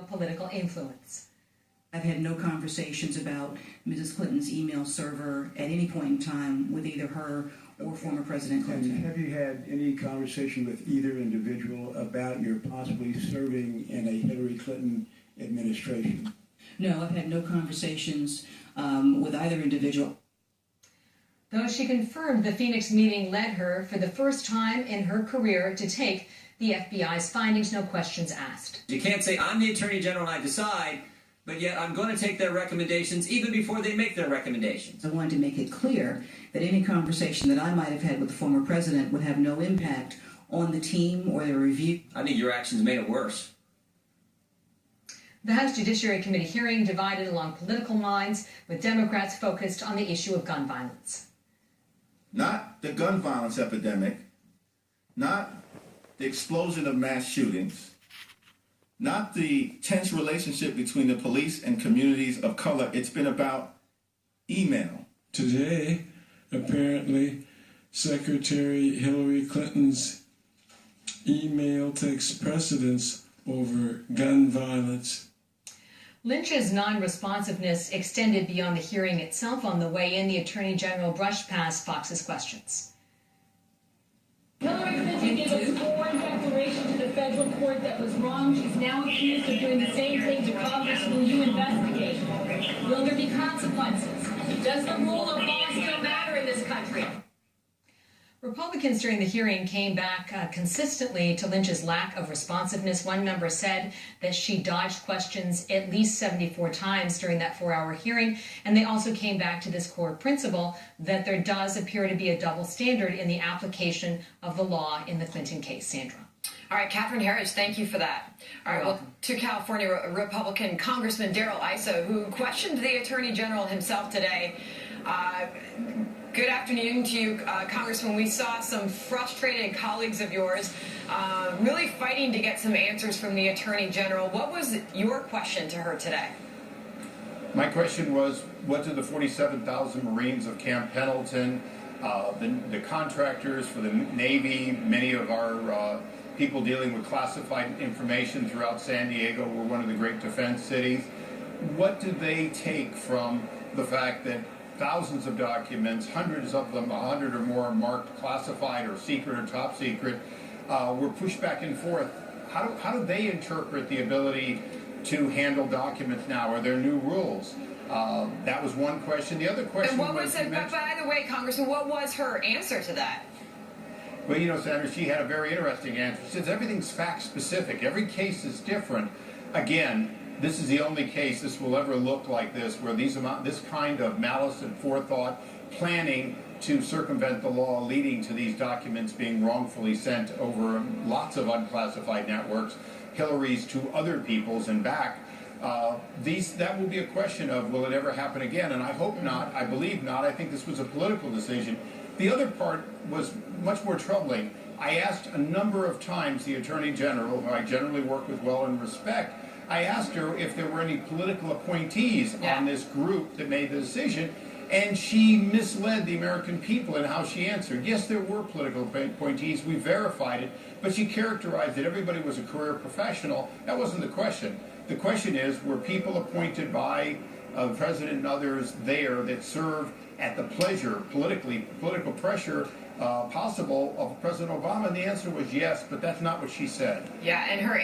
political influence. I've had no conversations about Mrs. Clinton's email server at any point in time with either her or former President Clinton. And have you had any conversation with either individual about your possibly serving in a Hillary Clinton administration? No, I've had no conversations with either individual. Though she confirmed the Phoenix meeting led her, for the first time in her career, to take the FBI's findings, no questions asked. You can't say, I'm the Attorney General and I decide, but yet I'm going to take their recommendations even before they make their recommendations. I wanted to make it clear that any conversation that I might have had with the former president would have no impact on the team or the review. I think your actions made it worse. The House Judiciary Committee hearing divided along political lines, with Democrats focused on the issue of gun violence. Not the gun violence epidemic, not the explosion of mass shootings, not the tense relationship between the police and communities of color. It's been about email. Today, apparently, Secretary Hillary Clinton's email takes precedence over gun violence. Lynch's non-responsiveness extended beyond the hearing itself. On the way in, the Attorney General brushed past Fox's questions. Hillary Clinton gave a sworn declaration to the federal court that was wrong. She's now accused of doing the same thing to Congress. Will you investigate? Will there be consequences? Does the rule of law still matter in this country? Republicans during the hearing came back consistently to Lynch's lack of responsiveness. One member said that she dodged questions at least 74 times during that 4-hour hearing. And they also came back to this core principle that there does appear to be a double standard in the application of the law in the Clinton case. Sandra. All right, Catherine Herridge, thank you for that. All right, well, to California Republican Congressman Darrell Issa, who questioned the Attorney General himself today. Good afternoon to you, Congressman. We saw some frustrated colleagues of yours really fighting to get some answers from the Attorney General. What was your question to her today? My question was, what do the 47,000 Marines of Camp Pendleton, the contractors for the Navy, many of our people dealing with classified information throughout San Diego, we're one of the great defense cities, what do they take from the fact that thousands of documents, hundreds of them, 100 or more marked classified or secret or top secret, were pushed back and forth? How do they interpret the ability to handle documents now? Are there new rules? That was one question. The other question was... By the way, Congressman, what was her answer to that? Well, you know, Senator, she had a very interesting answer. She says everything's fact-specific. Every case is different. Again, this is the only case this will ever look like this, where this kind of malice and forethought, planning to circumvent the law, leading to these documents being wrongfully sent over lots of unclassified networks, Hillary's to other people's and back. That will be a question of, will it ever happen again? And I hope not. I believe not. I think this was a political decision. The other part was much more troubling. I asked a number of times the Attorney General, who I generally work with well and respect, I asked her if there were any political appointees on this group that made the decision, and she misled the American people in how she answered. Yes, there were political appointees. We verified it, but she characterized that everybody was a career professional. That wasn't the question. The question is, were people appointed by the president and others there that serve at the pleasure, political pressure possible of President Obama? And the answer was yes, but that's not what she said. Yeah, and her